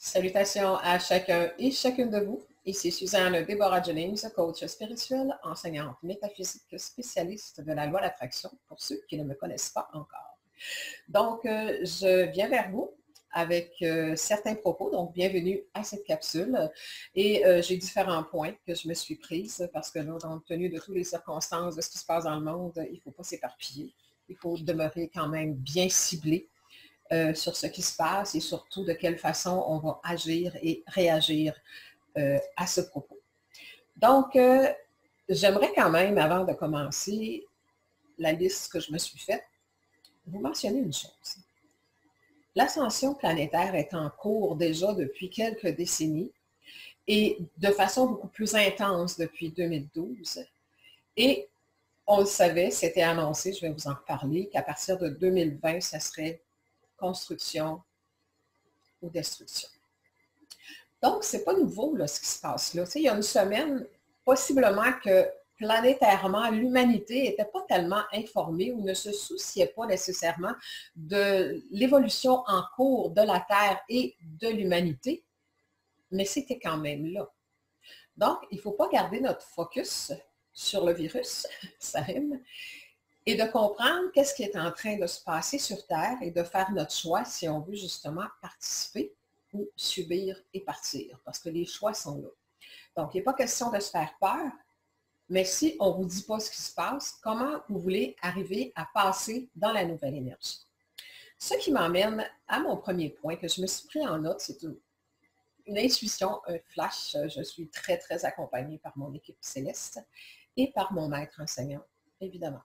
Salutations à chacun et chacune de vous. Ici Suzanne Deborah Jennings, coach spirituel, enseignante métaphysique, spécialiste de la loi d'attraction, pour ceux qui ne me connaissent pas encore. Donc, je viens vers vous avec certains propos, donc bienvenue à cette capsule. Et j'ai différents points que je me suis prise parce que là, compte tenu de toutes les circonstances, de ce qui se passe dans le monde, il ne faut pas s'éparpiller. Il faut demeurer quand même bien ciblé sur ce qui se passe et surtout de quelle façon on va agir et réagir à ce propos. Donc, j'aimerais quand même, avant de commencer la liste que je me suis faite, vous mentionner une chose. L'ascension planétaire est en cours déjà depuis quelques décennies et de façon beaucoup plus intense depuis 2012. Et on le savait, c'était annoncé, je vais vous en reparler, qu'à partir de 2020, ça serait construction ou destruction. Donc, ce n'est pas nouveau là, ce qui se passe là. Tu sais, il y a une semaine, possiblement que planétairement, l'humanité n'était pas tellement informée ou ne se souciait pas nécessairement de l'évolution en cours de la Terre et de l'humanité, mais c'était quand même là. Donc, il ne faut pas garder notre focus sur le virus, ça rime, et de comprendre qu'est-ce qui est en train de se passer sur Terre et de faire notre choix si on veut justement participer ou subir et partir, parce que les choix sont là. Donc, il n'est pas question de se faire peur, mais si on ne vous dit pas ce qui se passe, comment vous voulez arriver à passer dans la nouvelle énergie? Ce qui m'emmène à mon premier point que je me suis pris en note, c'est une intuition, un flash. Je suis très, très accompagnée par mon équipe céleste et par mon maître enseignant, évidemment.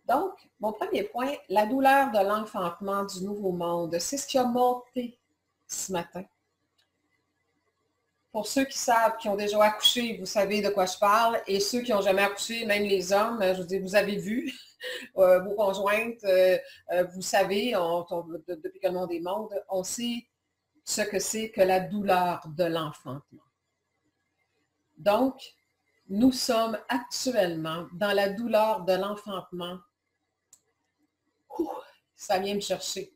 Donc, mon premier point, la douleur de l'enfantement du nouveau monde, c'est ce qui a monté ce matin. Pour ceux qui savent, qui ont déjà accouché, vous savez de quoi je parle, et ceux qui n'ont jamais accouché, même les hommes, je veux dire, vous avez vu, vos conjointes, vous savez, depuis que le monde est monde, on sait ce que c'est que la douleur de l'enfantement. Donc, nous sommes actuellement dans la douleur de l'enfantement. Ça vient me chercher.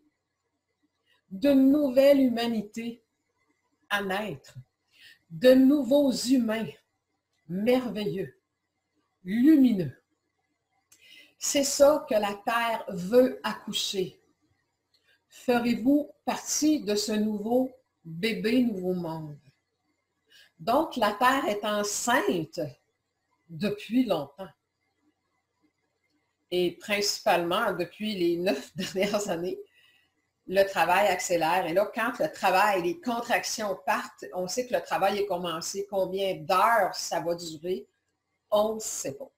De nouvelles humanités à naître, de nouveaux humains merveilleux, lumineux. C'est ça que la Terre veut accoucher. Ferez-vous partie de ce nouveau bébé, nouveau monde? Donc, la Terre est enceinte depuis longtemps. Et principalement depuis les 9 dernières années, le travail accélère. Et là, quand le travail, les contractions partent, on sait que le travail est commencé. Combien d'heures ça va durer? On ne sait pas.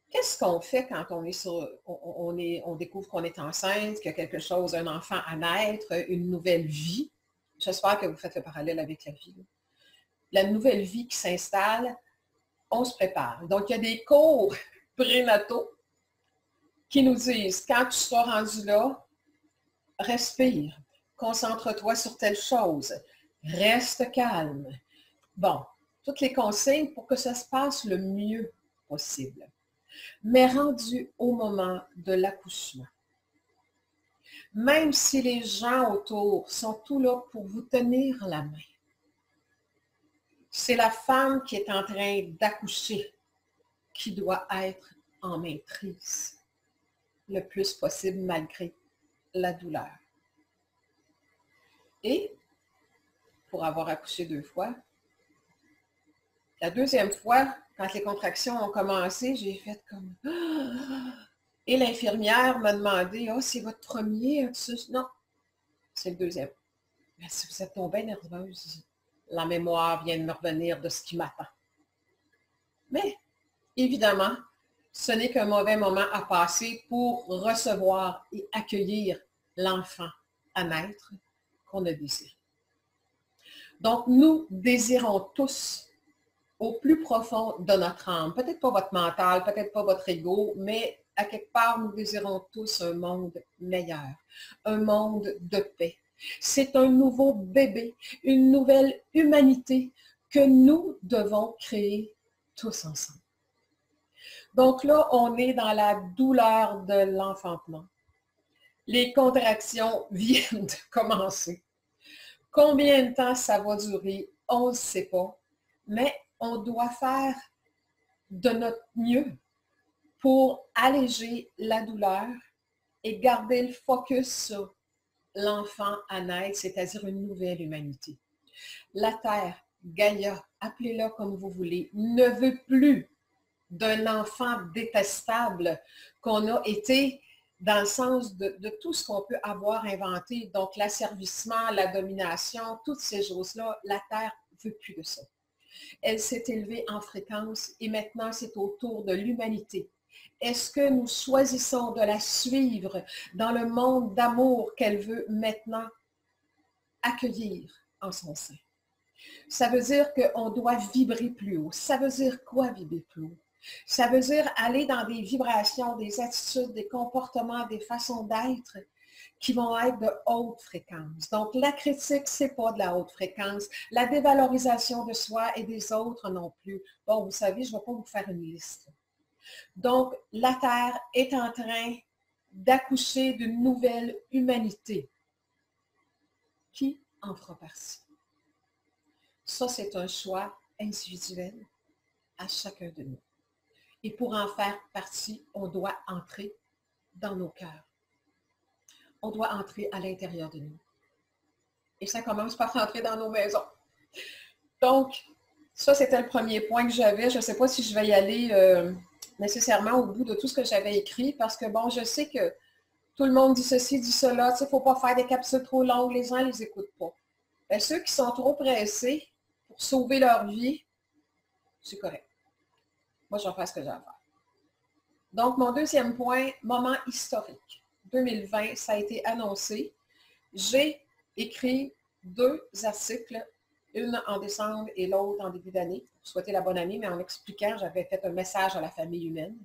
Qu'est-ce qu'on fait quand on découvre qu'on est enceinte, qu'il y a quelque chose, un enfant à naître, une nouvelle vie? J'espère que vous faites le parallèle avec la vie. La nouvelle vie qui s'installe, on se prépare. Donc, il y a des cours prénataux qui nous disent, quand tu seras rendu là, respire, concentre-toi sur telle chose, reste calme. Bon, toutes les consignes pour que ça se passe le mieux possible. Mais rendu au moment de l'accouchement, même si les gens autour sont tous là pour vous tenir la main, c'est la femme qui est en train d'accoucher qui doit être en maîtrise le plus possible malgré la douleur. Et pour avoir accouché 2 fois, la deuxième fois, quand les contractions ont commencé, j'ai fait comme... Et l'infirmière m'a demandé, « Oh, c'est votre premier? » Non, c'est le deuxième. Mais si vous êtes tombée nerveuse, la mémoire vient de me revenir de ce qui m'attend. Mais, évidemment, ce n'est qu'un mauvais moment à passer pour recevoir et accueillir l'enfant à naître qu'on a désiré. Donc, nous désirons tous au plus profond de notre âme, peut-être pas votre mental, peut-être pas votre ego, mais à quelque part, nous désirons tous un monde meilleur, un monde de paix. C'est un nouveau bébé, une nouvelle humanité que nous devons créer tous ensemble. Donc là, on est dans la douleur de l'enfantement. Les contractions viennent de commencer. Combien de temps ça va durer, on ne sait pas, mais on doit faire de notre mieux pour alléger la douleur et garder le focus sur l'enfant à naître, c'est-à-dire une nouvelle humanité. La Terre, Gaïa, appelez-la comme vous voulez, ne veut plus d'un enfant détestable qu'on a été dans le sens de tout ce qu'on peut avoir inventé, donc l'asservissement, la domination, toutes ces choses-là, la Terre ne veut plus de ça. Elle s'est élevée en fréquence et maintenant c'est au tour de l'humanité. Est-ce que nous choisissons de la suivre dans le monde d'amour qu'elle veut maintenant accueillir en son sein? Ça veut dire qu'on doit vibrer plus haut. Ça veut dire quoi vibrer plus haut? Ça veut dire aller dans des vibrations, des attitudes, des comportements, des façons d'être qui vont être de haute fréquence. Donc, la critique, c'est pas de la haute fréquence. La dévalorisation de soi et des autres non plus. Bon, vous savez, je ne vais pas vous faire une liste. Donc, la Terre est en train d'accoucher d'une nouvelle humanité. Qui en fera partie? Ça, c'est un choix individuel à chacun de nous. Et pour en faire partie, on doit entrer dans nos cœurs. On doit entrer à l'intérieur de nous. Et ça commence par rentrer dans nos maisons. Donc, ça, c'était le premier point que j'avais. Je ne sais pas si je vais y aller nécessairement au bout de tout ce que j'avais écrit, parce que, bon, je sais que tout le monde dit ceci, dit cela. Il ne faut pas faire des capsules trop longues. Les gens ne les écoutent pas. Bien, ceux qui sont trop pressés pour sauver leur vie, c'est correct. Moi, je vais faire ce que j'ai à faire. Donc, mon deuxième point, moment historique. 2020, ça a été annoncé. J'ai écrit 2 articles, une en décembre et l'autre en début d'année, pour souhaiter la bonne année, mais en expliquant, j'avais fait un message à la famille humaine,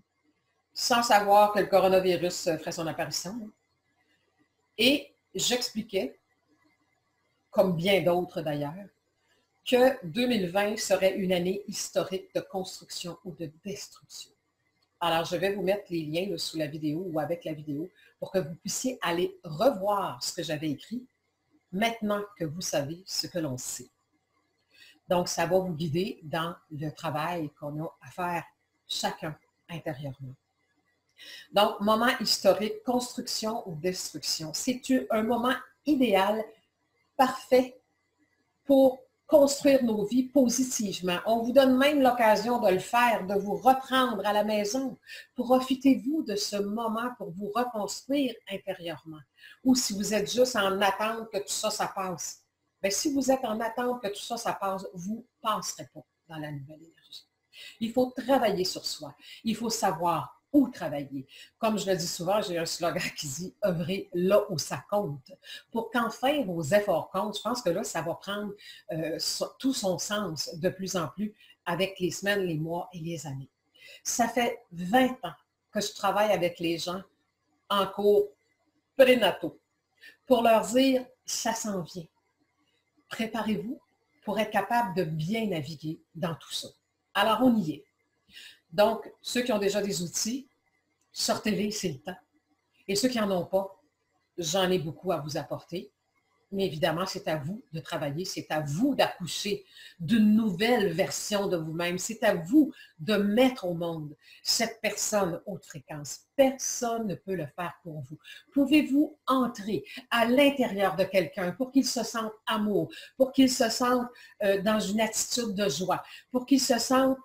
sans savoir que le coronavirus ferait son apparition. Et j'expliquais, comme bien d'autres d'ailleurs, que 2020 serait une année historique de construction ou de destruction. Alors, je vais vous mettre les liens là, sous la vidéo ou avec la vidéo pour que vous puissiez aller revoir ce que j'avais écrit maintenant que vous savez ce que l'on sait. Donc, ça va vous guider dans le travail qu'on a à faire chacun intérieurement. Donc, moment historique, construction ou destruction. C'est un moment idéal, parfait pour construire nos vies positivement. On vous donne même l'occasion de le faire, de vous reprendre à la maison. Profitez-vous de ce moment pour vous reconstruire intérieurement. Ou si vous êtes juste en attente que tout ça, ça passe. Bien, si vous êtes en attente que tout ça, ça passe, vous ne passerez pas dans la nouvelle énergie. Il faut travailler sur soi. Il faut savoir où travailler. Comme je le dis souvent, j'ai un slogan qui dit « œuvrez là où ça compte ». Pour qu'enfin vos efforts comptent, je pense que là, ça va prendre tout son sens de plus en plus avec les semaines, les mois et les années. Ça fait 20 ans que je travaille avec les gens en cours prénataux pour leur dire « ça s'en vient ». Préparez-vous pour être capable de bien naviguer dans tout ça. Alors, on y est. Donc, ceux qui ont déjà des outils, sortez-les, c'est le temps. Et ceux qui n'en ont pas, j'en ai beaucoup à vous apporter. Mais évidemment, c'est à vous de travailler, c'est à vous d'accoucher d'une nouvelle version de vous-même. C'est à vous de mettre au monde cette personne haute fréquence. Personne ne peut le faire pour vous. Pouvez-vous entrer à l'intérieur de quelqu'un pour qu'il se sente amour, pour qu'il se sente dans une attitude de joie, pour qu'il se sente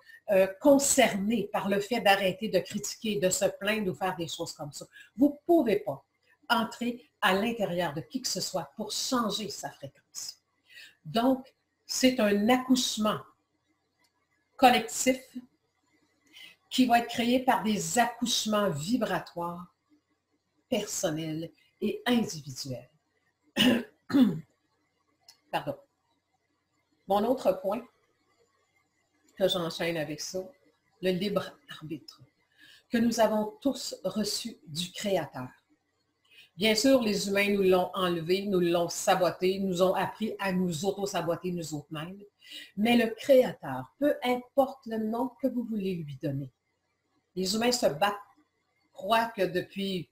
concerné par le fait d'arrêter de critiquer, de se plaindre ou faire des choses comme ça. Vous ne pouvez pas entrer à l'intérieur de qui que ce soit pour changer sa fréquence. Donc, c'est un accouchement collectif qui va être créé par des accouchements vibratoires, personnels et individuels. Pardon. Mon autre point, que j'enchaîne avec ça, le libre arbitre, que nous avons tous reçu du Créateur. Bien sûr, les humains nous l'ont enlevé, nous l'ont saboté, nous ont appris à nous auto-saboter nous autres-mêmes. Mais le Créateur, peu importe le nom que vous voulez lui donner, les humains se battent, croient que depuis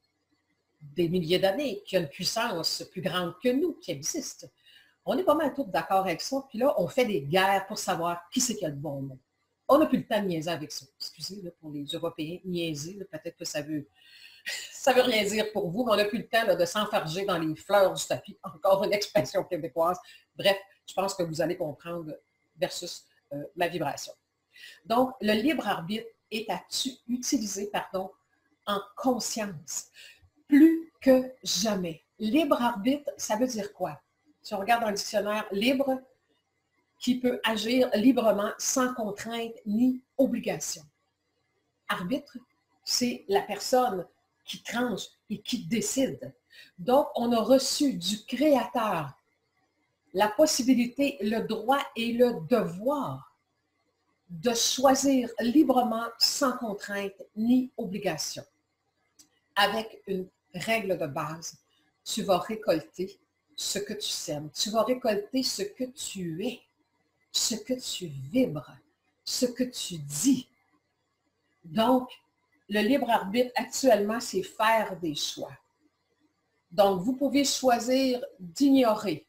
des milliers d'années, qu'il y a une puissance plus grande que nous qui existe. On est pas mal tous d'accord avec ça. Puis là, on fait des guerres pour savoir qui c'est qui a le bon mot. On n'a plus le temps de niaiser avec ça. Excusez là, pour les Européens, niaiser, peut-être que ça veut rien dire pour vous, mais on n'a plus le temps là, de s'enfarger dans les fleurs du tapis. Encore une expression québécoise. Bref, je pense que vous allez comprendre versus ma vibration. Donc, le libre arbitre est à utiliser en conscience, plus que jamais. Libre arbitre, ça veut dire quoi? Si on regarde dans le dictionnaire, libre, qui peut agir librement sans contrainte ni obligation. Arbitre, c'est la personne qui tranche et qui décide. Donc, on a reçu du Créateur la possibilité, le droit et le devoir de choisir librement, sans contrainte ni obligation. Avec une règle de base, tu vas récolter ce que tu sèmes. Tu vas récolter ce que tu es, ce que tu vibres, ce que tu dis. Donc, le libre arbitre actuellement, c'est faire des choix. Donc, vous pouvez choisir d'ignorer.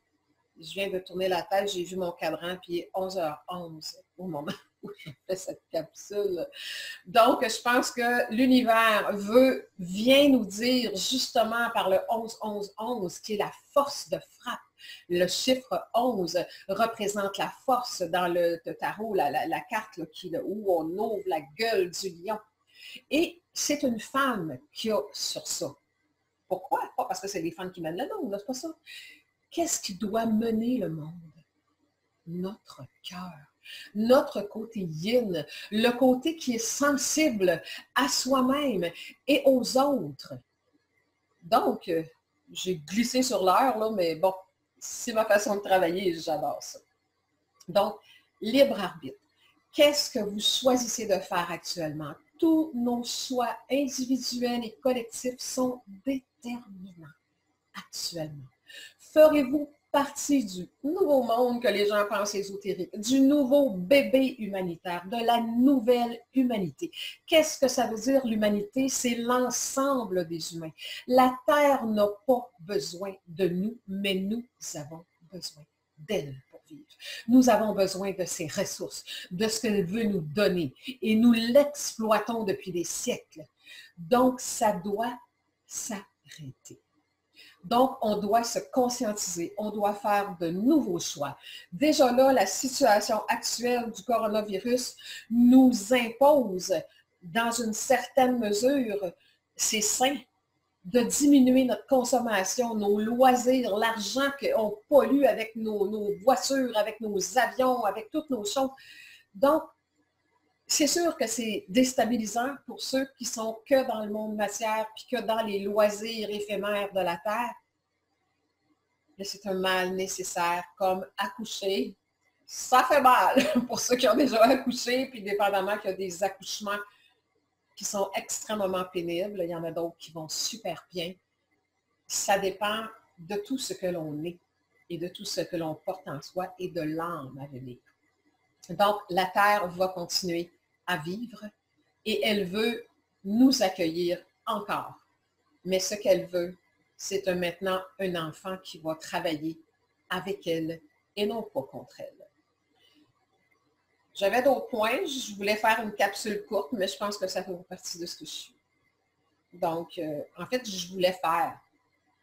Je viens de tourner la tête, j'ai vu mon cadran, puis il est 11h11 au moment où je fais cette capsule. Donc, je pense que l'univers vient nous dire justement par le 11-11-11, qui est la force de frappe. Le chiffre 11 représente la force dans le tarot, la carte là, où on ouvre la gueule du lion. Et c'est une femme qui a sur ça. Pourquoi? Pas parce que c'est les femmes qui mènent le monde, c'est pas ça. Qu'est-ce qui doit mener le monde? Notre cœur, notre côté yin, le côté qui est sensible à soi-même et aux autres. Donc, j'ai glissé sur l'heure, là, mais bon, c'est ma façon de travailler et j'adore ça. Donc, libre arbitre. Qu'est-ce que vous choisissez de faire actuellement? Tous nos choix individuels et collectifs sont déterminants actuellement. Ferez-vous partie du nouveau monde que les gens pensent ésotérique, du nouveau bébé humanitaire, de la nouvelle humanité? Qu'est-ce que ça veut dire l'humanité? C'est l'ensemble des humains. La Terre n'a pas besoin de nous, mais nous avons besoin d'elle pour vivre. Nous avons besoin de ses ressources, de ce qu'elle veut nous donner, et nous l'exploitons depuis des siècles. Donc, ça doit s'arrêter. Donc, on doit se conscientiser, on doit faire de nouveaux choix. Déjà là, la situation actuelle du coronavirus nous impose, dans une certaine mesure, c'est sain, de diminuer notre consommation, nos loisirs, l'argent qu'on pollue avec nos voitures, avec nos avions, avec toutes nos choses. Donc, c'est sûr que c'est déstabilisant pour ceux qui sont que dans le monde matière puis que dans les loisirs éphémères de la Terre. Mais c'est un mal nécessaire, comme accoucher. Ça fait mal pour ceux qui ont déjà accouché, puis dépendamment qu'il y a des accouchements qui sont extrêmement pénibles. Il y en a d'autres qui vont super bien. Ça dépend de tout ce que l'on est et de tout ce que l'on porte en soi et de l'âme à venir. Donc, la Terre va continuer à vivre et elle veut nous accueillir encore. Mais ce qu'elle veut, c'est maintenant un enfant qui va travailler avec elle et non pas contre elle. J'avais d'autres points. Je voulais faire une capsule courte, mais je pense que ça fait partie de ce que je suis. Donc, en fait, je voulais faire.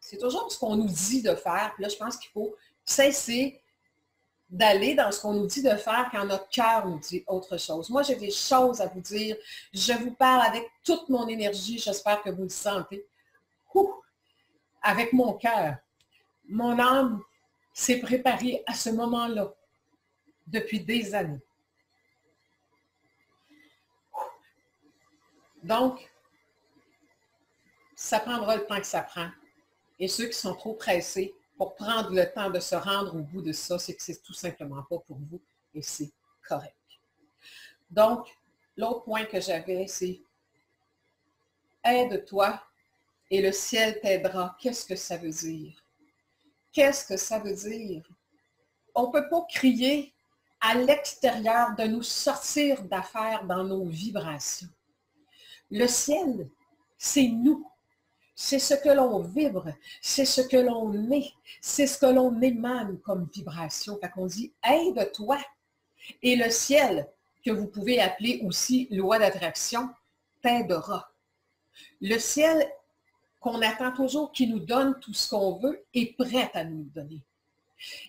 C'est toujours ce qu'on nous dit de faire. Puis là, je pense qu'il faut cesser d'aller dans ce qu'on nous dit de faire quand notre cœur nous dit autre chose. Moi, j'ai des choses à vous dire. Je vous parle avec toute mon énergie. J'espère que vous le sentez. Avec mon cœur. Mon âme s'est préparée à ce moment-là depuis des années. Donc, ça prendra le temps que ça prend. Et ceux qui sont trop pressés pour prendre le temps de se rendre au bout de ça, c'est que c'est tout simplement pas pour vous et c'est correct. Donc, l'autre point que j'avais, c'est aide-toi et le ciel t'aidera. Qu'est-ce que ça veut dire? Qu'est-ce que ça veut dire? On ne peut pas crier à l'extérieur de nous sortir d'affaires dans nos vibrations. Le ciel, c'est nous. C'est ce que l'on vibre, c'est ce que l'on est, c'est ce que l'on émane comme vibration. Fait qu'on dit, aide-toi. Et le ciel, que vous pouvez appeler aussi loi d'attraction, t'aidera. Le ciel qu'on attend toujours, qui nous donne tout ce qu'on veut, est prêt à nous donner.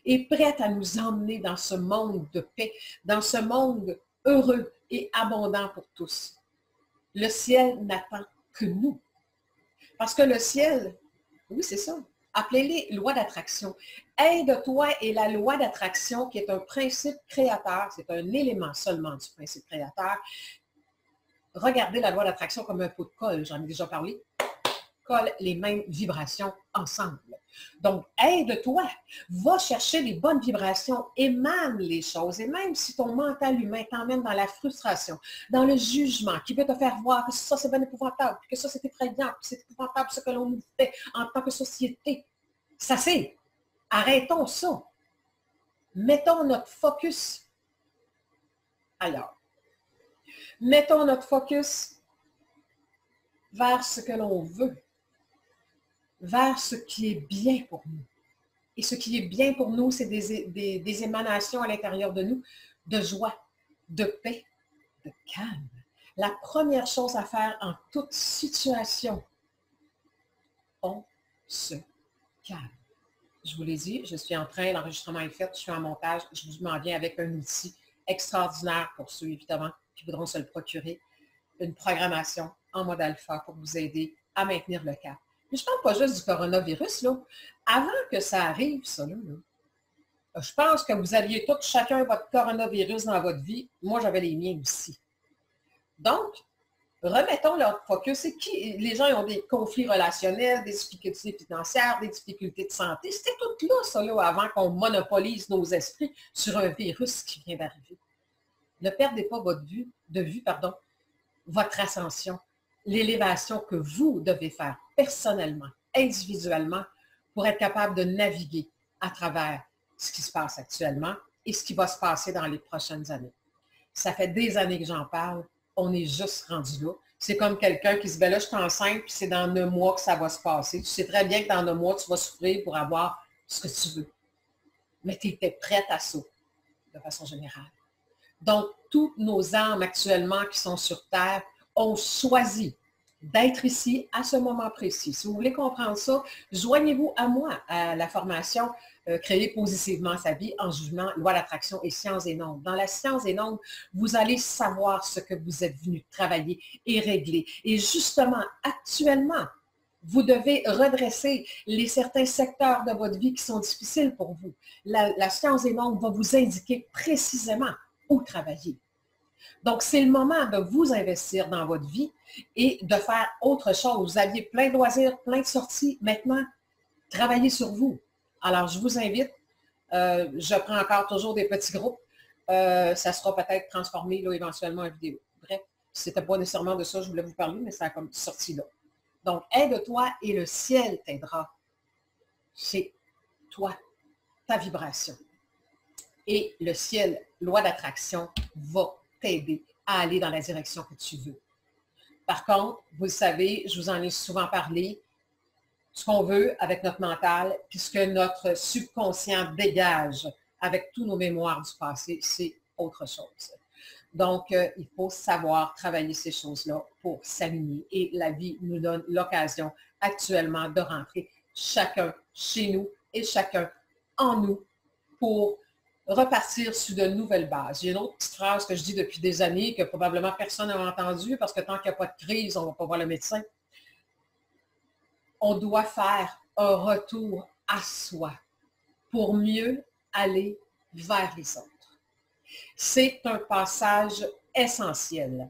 Est prêt à nous emmener dans ce monde de paix, dans ce monde heureux et abondant pour tous. Le ciel n'attend que nous. Parce que le ciel, oui, c'est ça. Appelez-les loi d'attraction. Aide-toi est la loi d'attraction qui est un principe créateur, c'est un élément seulement du principe créateur. Regardez la loi d'attraction comme un pot de colle, j'en ai déjà parlé. Colle les mêmes vibrations ensemble. Donc, aide-toi, va chercher les bonnes vibrations, émane les choses. Et même si ton mental humain t'emmène dans la frustration, dans le jugement, qui veut te faire voir que ça, c'est bien épouvantable, que ça, c'est effrayant, que c'est épouvantable ce que l'on nous fait en tant que société. Ça, c'est. Arrêtons ça. Mettons notre focus ailleurs. Mettons notre focus vers ce que l'on veut, vers ce qui est bien pour nous. Et ce qui est bien pour nous, c'est des émanations à l'intérieur de nous de joie, de paix, de calme. La première chose à faire en toute situation, on se calme. Je vous l'ai dit, je suis en train, l'enregistrement est fait, je suis en montage, je vous m'en viens avec un outil extraordinaire pour ceux, évidemment, qui voudront se le procurer, une programmation en mode alpha pour vous aider à maintenir le cap. Mais je ne parle pas juste du coronavirus, là. Avant que ça arrive, ça, là, je pense que vous aviez tous chacun votre coronavirus dans votre vie. Moi, j'avais les miens aussi. Donc, remettons leur focus. Les gens ont des conflits relationnels, des difficultés financières, des difficultés de santé. C'était tout là, ça, là, avant qu'on monopolise nos esprits sur un virus qui vient d'arriver. Ne perdez pas de vue, votre ascension, l'élévation que vous devez faire personnellement, individuellement, pour être capable de naviguer à travers ce qui se passe actuellement et ce qui va se passer dans les prochaines années. Ça fait des années que j'en parle, on est juste rendu là. C'est comme quelqu'un qui se dit, ben là, je suis enceinte, puis c'est dans 9 mois que ça va se passer. Tu sais très bien que dans 9 mois, tu vas souffrir pour avoir ce que tu veux. Mais tu étais prête à ça, de façon générale. Donc, toutes nos âmes actuellement qui sont sur Terre ont choisi d'être ici à ce moment précis. Si vous voulez comprendre ça, joignez-vous à moi à la formation Créer positivement sa vie en jugement, loi d'attraction et sciences et nombres. Dans la science et nombres, vous allez savoir ce que vous êtes venu travailler et régler. Et justement, actuellement, vous devez redresser certains secteurs de votre vie qui sont difficiles pour vous. La science et nombres va vous indiquer précisément où travailler. Donc, c'est le moment de vous investir dans votre vie et de faire autre chose. Vous aviez plein de loisirs, plein de sorties. Maintenant, travaillez sur vous. Alors, je vous invite. Je prends encore toujours des petits groupes. Ça sera peut-être transformé là, éventuellement en vidéo. Bref, ce n'était pas nécessairement de ça que je voulais vous parler, mais ça a comme sorti là. Donc, aide-toi et le ciel t'aidera. C'est toi, ta vibration. Et le ciel, loi d'attraction, va t'aider à aller dans la direction que tu veux. Par contre, vous le savez, je vous en ai souvent parlé, ce qu'on veut avec notre mental, puisque notre subconscient dégage avec tous nos mémoires du passé, c'est autre chose. Donc, il faut savoir travailler ces choses-là pour s'aligner. Et la vie nous donne l'occasion actuellement de rentrer chacun chez nous et chacun en nous pour repartir sur de nouvelles bases. Il y a une autre petite phrase que je dis depuis des années que probablement personne n'a entendue parce que tant qu'il n'y a pas de crise, on ne va pas voir le médecin. On doit faire un retour à soi pour mieux aller vers les autres. C'est un passage essentiel,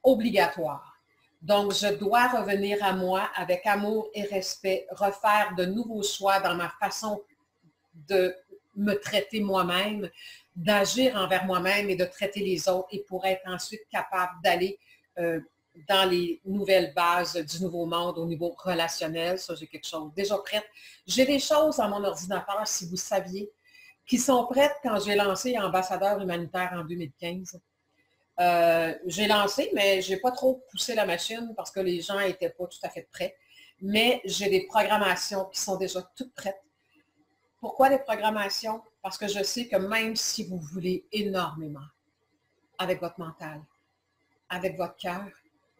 obligatoire. Donc, je dois revenir à moi avec amour et respect, refaire de nouveaux choix dans ma façon de me traiter moi-même, d'agir envers moi-même et de traiter les autres et pour être ensuite capable d'aller dans les nouvelles bases du nouveau monde au niveau relationnel. Ça, j'ai quelque chose déjà prête. J'ai des choses dans mon ordinateur, si vous saviez, qui sont prêtes quand j'ai lancé Ambassadeur humanitaire en 2015. J'ai lancé, mais je n'ai pas trop poussé la machine parce que les gens n'étaient pas tout à fait prêts. mais j'ai des programmations qui sont déjà toutes prêtes. Pourquoi des programmations? Parce que je sais que même si vous voulez énormément avec votre mental, avec votre cœur,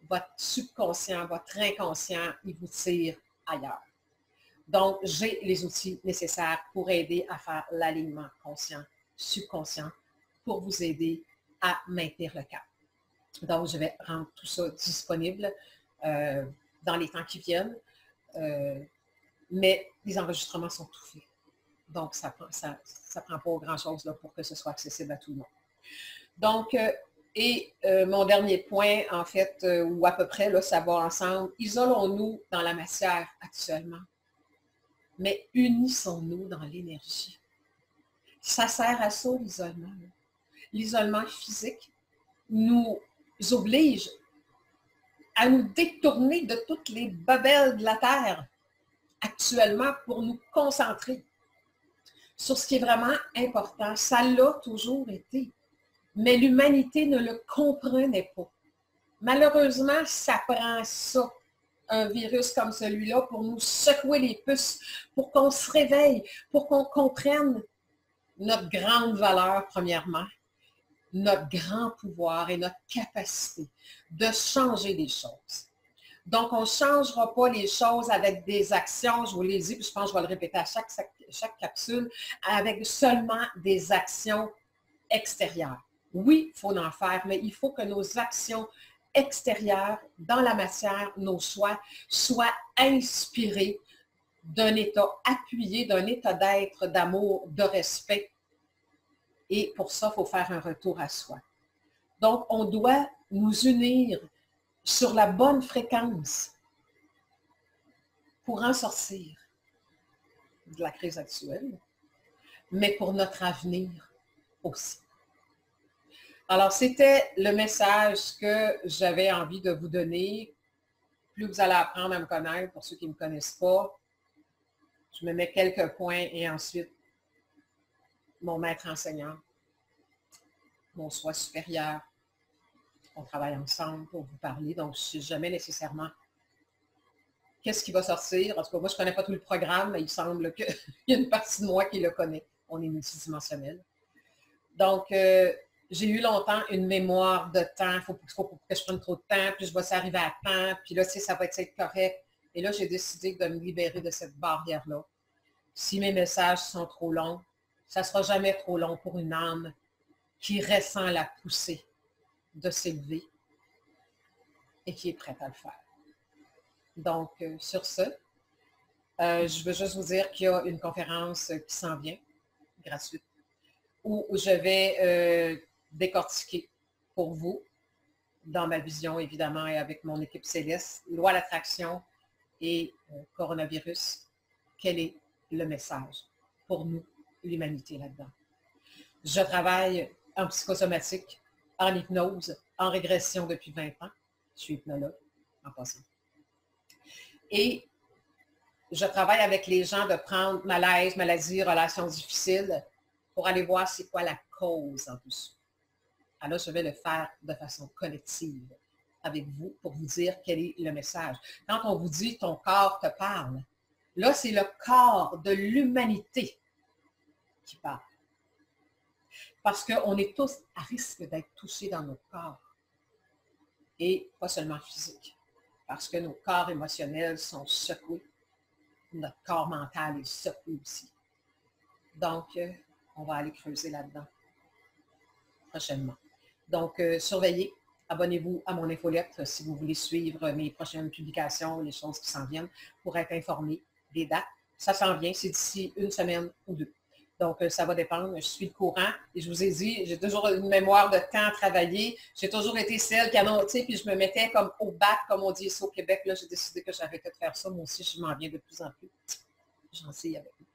votre subconscient, votre inconscient, il vous tire ailleurs. Donc, j'ai les outils nécessaires pour aider à faire l'alignement conscient, subconscient, pour vous aider à maintenir le cap. Donc, je vais rendre tout ça disponible dans les temps qui viennent, mais les enregistrements sont tout faits. Donc, ça prend pas grand-chose pour que ce soit accessible à tout le monde. Donc, mon dernier point, en fait, ou à peu près, là, ça va ensemble, isolons-nous dans la matière actuellement, mais unissons-nous dans l'énergie. Ça sert à ça, l'isolement. L'isolement physique nous oblige à nous détourner de toutes les babelles de la Terre actuellement pour nous concentrer sur ce qui est vraiment important. Ça l'a toujours été, mais l'humanité ne le comprenait pas. Malheureusement, ça prend ça, un virus comme celui-là, pour nous secouer les puces, pour qu'on se réveille, pour qu'on comprenne notre grande valeur, premièrement, notre grand pouvoir et notre capacité de changer les choses. Donc, on ne changera pas les choses avec des actions, je vous l'ai dit, puis je pense que je vais le répéter à chaque capsule, avec seulement des actions extérieures. Oui, il faut en faire, mais il faut que nos actions extérieures dans la matière, nos choix, soient inspirés d'un état appuyé, d'un état d'être, d'amour, de respect. Et pour ça, il faut faire un retour à soi. Donc, on doit nous unir sur la bonne fréquence pour en sortir de la crise actuelle, mais pour notre avenir aussi. Alors, c'était le message que j'avais envie de vous donner. Plus vous allez apprendre à me connaître, pour ceux qui ne me connaissent pas, je me mets quelques points et ensuite, mon maître enseignant, mon soi supérieur, on travaille ensemble pour vous parler. Donc, je ne sais jamais nécessairement qu'est-ce qui va sortir. En tout cas, moi, je ne connais pas tout le programme, mais il semble qu'il y a une partie de moi qui le connaît. On est multidimensionnel. Donc, j'ai eu longtemps une mémoire de temps. Il faut que je prenne trop de temps, puis je vais s'arriver à temps, puis là, tu sais, ça va être correct. Et là, j'ai décidé de me libérer de cette barrière-là. Si mes messages sont trop longs, ça ne sera jamais trop long pour une âme qui ressent la poussée de s'élever et qui est prête à le faire. Donc, sur ce, je veux juste vous dire qu'il y a une conférence qui s'en vient, gratuite, où je vais décortiquer pour vous, dans ma vision évidemment et avec mon équipe Céleste, loi d'attraction et coronavirus, quel est le message pour nous, l'humanité là-dedans. Je travaille en psychosomatique, en hypnose, en régression depuis 20 ans. Je suis hypnologue, en passant. Et je travaille avec les gens de prendre malaise, maladie, relations difficiles pour aller voir c'est quoi la cause en dessous. Alors, je vais le faire de façon collective avec vous pour vous dire quel est le message. Quand on vous dit « ton corps te parle », là, c'est le corps de l'humanité qui parle. Parce qu'on est tous à risque d'être touchés dans notre corps. Et pas seulement physique. Parce que nos corps émotionnels sont secoués. Notre corps mental est secoué aussi. Donc, on va aller creuser là-dedans prochainement. Donc, surveillez, abonnez-vous à mon infolettre si vous voulez suivre mes prochaines publications, les choses qui s'en viennent, pour être informé des dates. Ça s'en vient, c'est d'ici une semaine ou deux. Donc, ça va dépendre. Je suis le courant. Et je vous ai dit, j'ai toujours une mémoire de temps à travailler. J'ai toujours été celle qui annonçait, puis je me mettais comme au bac, comme on dit ici au Québec. Là, j'ai décidé que j'arrêtais de faire ça. Moi aussi, je m'en viens de plus en plus. J'en sais avec vous.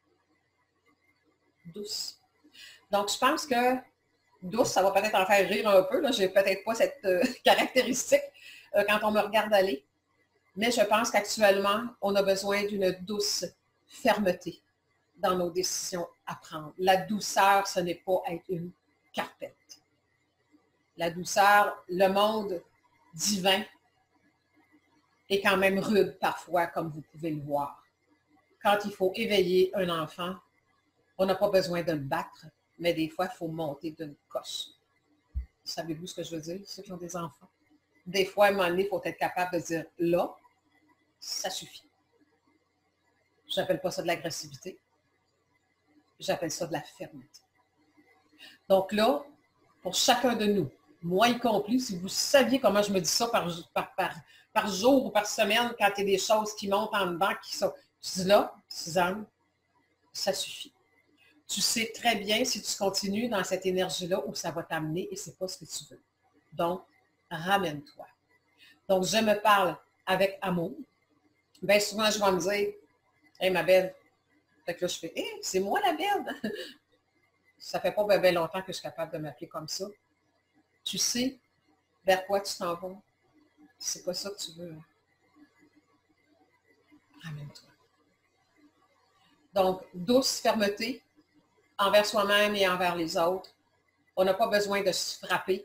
Douce. Donc, je pense que douce, ça va peut-être en faire rire un peu. Je n'ai peut-être pas cette caractéristique quand on me regarde aller. Mais je pense qu'actuellement, on a besoin d'une douce fermeté dans nos décisions à prendre. La douceur, ce n'est pas être une carpette. La douceur, le monde divin est quand même rude parfois, comme vous pouvez le voir. Quand il faut éveiller un enfant, on n'a pas besoin de le battre, mais des fois, il faut monter d'une coche. Savez-vous ce que je veux dire, ceux qui ont des enfants? Des fois, à un moment donné, il faut être capable de dire, là, ça suffit. Je n'appelle pas ça de l'agressivité. J'appelle ça de la fermeté. Donc là, pour chacun de nous, moi y compris, si vous saviez comment je me dis ça par jour ou par semaine, quand il y a des choses qui montent en dedans, qui sont... Je dis là, Suzanne, ça suffit. Tu sais très bien si tu continues dans cette énergie-là où ça va t'amener et ce n'est pas ce que tu veux. Donc, ramène-toi. Donc, je me parle avec amour. Bien souvent, je vais me dire, « Hey, ma belle », fait que là, je fais, « Hey, c'est moi la belle ». Ça fait pas bien longtemps que je suis capable de m'appeler comme ça. Tu sais vers quoi tu t'en vas. C'est pas ça que tu veux. Ramène-toi. Donc, douce fermeté envers soi-même et envers les autres. On n'a pas besoin de se frapper.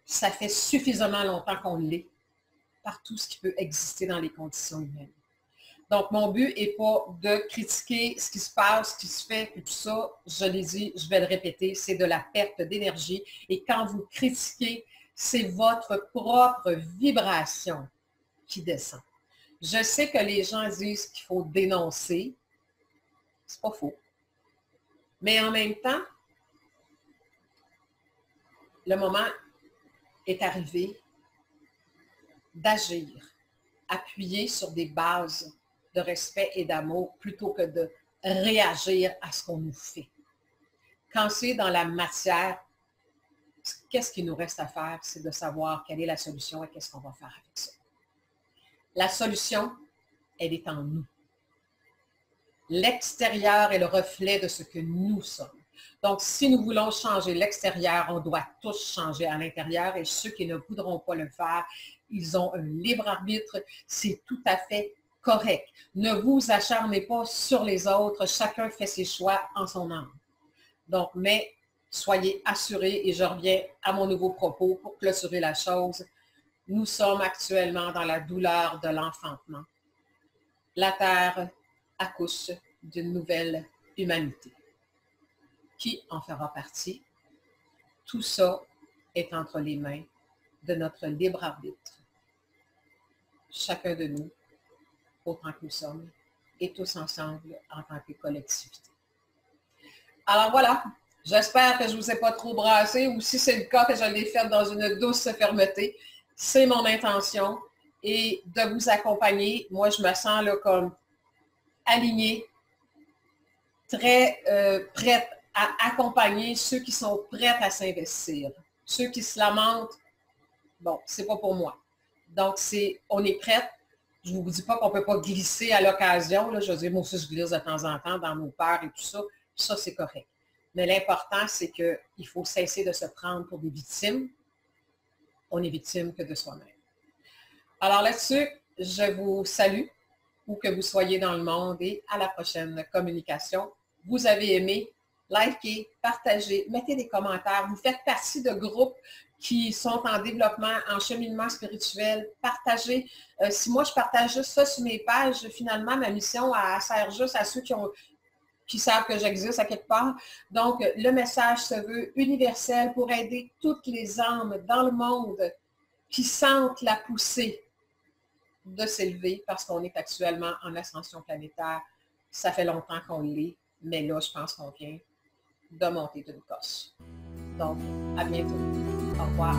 Ça fait suffisamment longtemps qu'on l'est par tout ce qui peut exister dans les conditions humaines. Donc, mon but n'est pas de critiquer ce qui se passe, ce qui se fait, et tout ça. Je l'ai dit, je vais le répéter, c'est de la perte d'énergie. Et quand vous critiquez, c'est votre propre vibration qui descend. Je sais que les gens disent qu'il faut dénoncer. C'est pas faux. Mais en même temps, le moment est arrivé d'agir, appuyer sur des bases de respect et d'amour plutôt que de réagir à ce qu'on nous fait. Quand c'est dans la matière, qu'est-ce qu'il nous reste à faire? C'est de savoir quelle est la solution et qu'est-ce qu'on va faire avec ça. La solution, elle est en nous. L'extérieur est le reflet de ce que nous sommes. Donc, si nous voulons changer l'extérieur, on doit tous changer à l'intérieur et ceux qui ne voudront pas le faire, ils ont un libre arbitre. C'est tout à fait correct. Ne vous acharnez pas sur les autres. Chacun fait ses choix en son âme. Donc, mais soyez assurés, et je reviens à mon nouveau propos pour clôturer la chose. Nous sommes actuellement dans la douleur de l'enfantement. La Terre accouche d'une nouvelle humanité. Qui en fera partie? Tout ça est entre les mains de notre libre arbitre. Chacun de nous, autant que nous sommes, et tous ensemble en tant que collectivité. Alors voilà, j'espère que je ne vous ai pas trop brassé, ou si c'est le cas, que je l'ai fait dans une douce fermeté. C'est mon intention, et de vous accompagner. Moi, je me sens là comme alignée, très prête à accompagner ceux qui sont prêts à s'investir. Ceux qui se lamentent, bon, c'est pas pour moi. Donc, on est prête. Je ne vous dis pas qu'on ne peut pas glisser à l'occasion. Je veux dire, moi aussi, je glisse de temps en temps dans nos peurs et tout ça. Ça, c'est correct. Mais l'important, c'est qu'il faut cesser de se prendre pour des victimes. On n'est victime que de soi-même. Alors là-dessus, je vous salue, où que vous soyez dans le monde, et à la prochaine communication. Vous avez aimé, likez, partagez, mettez des commentaires. Vous faites partie de groupes qui sont en développement, en cheminement spirituel. Partagez. Si moi, je partage juste ça sur mes pages, finalement, ma mission, elle sert juste à ceux qui savent que j'existe à quelque part. Donc, le message se veut universel pour aider toutes les âmes dans le monde qui sentent la poussée de s'élever parce qu'on est actuellement en ascension planétaire. Ça fait longtemps qu'on l'est, mais là, je pense qu'on vient de monter d'une coche. Donc, à bientôt. Au revoir.